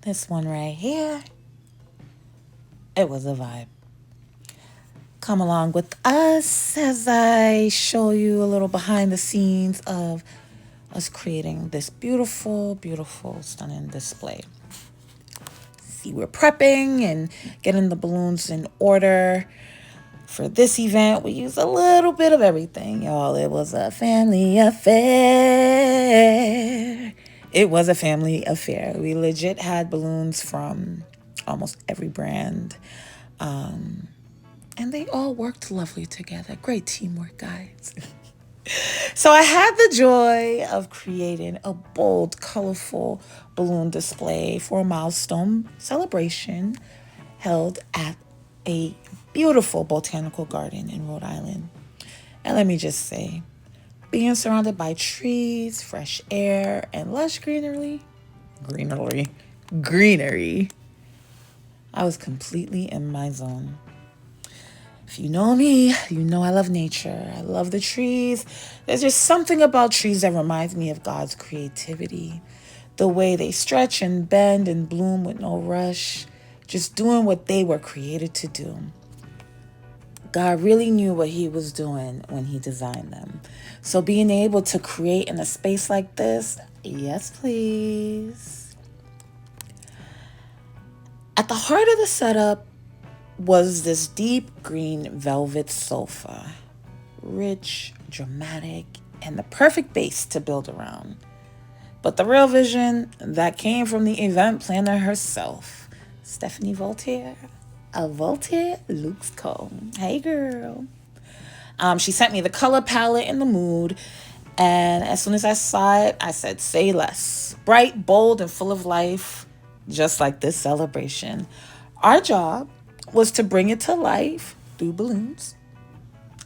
This one right here, it was a vibe. Come along with us as I show you a little behind the scenes of us creating this beautiful, beautiful, stunning display. See, we're prepping and getting the balloons in order. For this event, we used a little bit of everything, y'all. It was a family affair. It was a family affair. We legit had balloons from almost every brand. And they all worked lovely together. Great teamwork, guys. So I had the joy of creating a bold, colorful balloon display for a milestone celebration held at a beautiful botanical garden in Rhode Island. And let me just say, being surrounded by trees, fresh air, and lush greenery, I was completely in my zone. If you know me, you know I love nature. I love the trees. There's just something about trees that reminds me of God's creativity. The way they stretch and bend and bloom with no rush, just doing what they were created to do. God really knew what he was doing when he designed them. So being able to create in a space like this, yes, please. At the heart of the setup was this deep green velvet sofa. Rich, dramatic, and the perfect base to build around. But the real vision, that came from the event planner herself, Stephanie Voltaire, of Voltaire Luxe Co. Hey, girl. She sent me the color palette and the mood, and as soon as I saw it, I said, say less. Bright, bold, and full of life, just like this celebration. Our job was to bring it to life through balloons,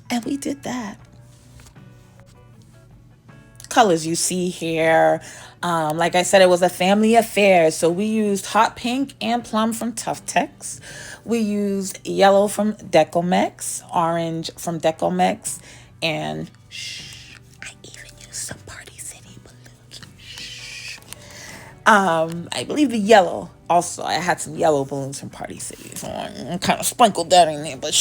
and we did that. Colors you see here, like I said, it was a family affair, so we used hot pink and plum from Tuftex. We used yellow from Decomex, orange from Decomex, and I even used some Party City balloons. I believe the yellow also. I had some yellow balloons from Party City, so I kind of sprinkled that in there. But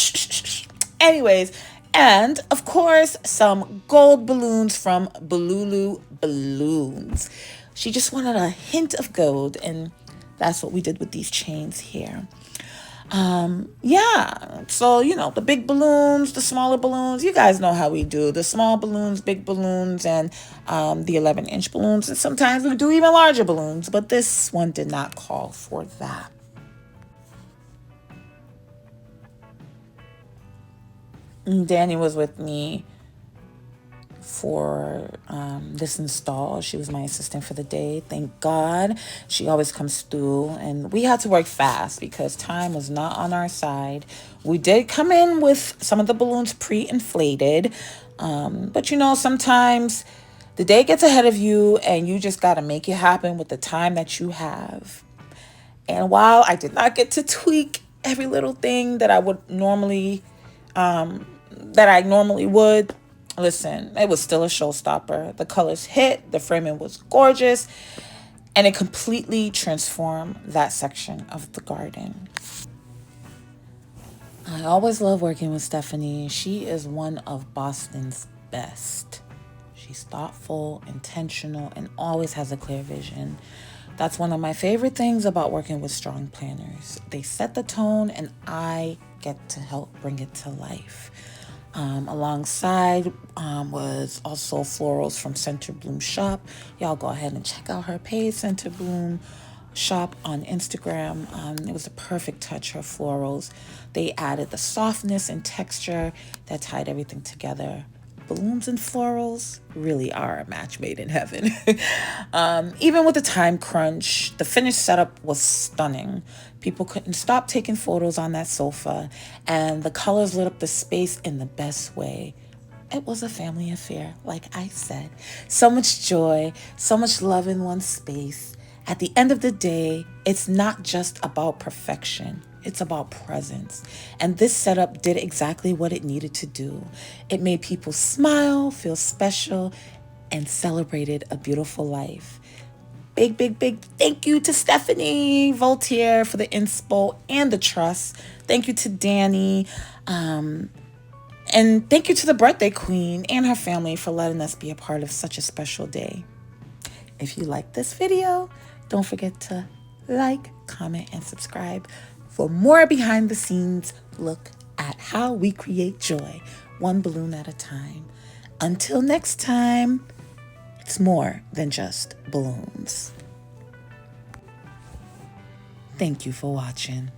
anyways, and of course, some gold balloons from BuLulu Balloons. She just wanted a hint of gold, and that's what we did with these chains here. Yeah, so the big balloons, the smaller balloons, you guys know how we do the small balloons, big balloons, and the 11-inch balloons, and sometimes we do even larger balloons, but this one did not call for that. Danny was with me for this install. She was my assistant for the day. Thank God. She always comes through, and we had to work fast because time was not on our side. We did come in with some of the balloons pre-inflated, but sometimes the day gets ahead of you and you just got to make it happen with the time that you have. And while I did not get to tweak every little thing that I would normally would. Listen, it was still a showstopper. The colors hit, the framing was gorgeous, and it completely transformed that section of the garden. I always love working with Stephanie. She is one of Boston's best. She's thoughtful, intentional, and always has a clear vision. That's one of my favorite things about working with strong planners. They set the tone, and I get to help bring it to life. Alongside was also Florals from Center Bloom Shop. Y'all go ahead and check out her page, Center Bloom Shop on Instagram. It was a perfect touch, her florals. They added the softness and texture that tied everything together. Balloons and florals really are a match made in heaven. Even with the time crunch, the finished setup was stunning. People couldn't stop taking photos on that sofa, and the colors lit up the space in the best way. It was a family affair, like I said. So much joy, so much love in one space. At the end of the day, it's not just about perfection. It's about presence. And this setup did exactly what it needed to do. It made people smile, feel special, and celebrated a beautiful life. Big, big, big thank you to Stephanie Voltaire for the inspo and the trust. Thank you to Danny. And thank you to the birthday queen and her family for letting us be a part of such a special day. If you like this video, don't forget to like, comment, and subscribe for more behind the scenes look at how we create joy, one balloon at a time. Until next time, it's more than just balloons. Thank you for watching.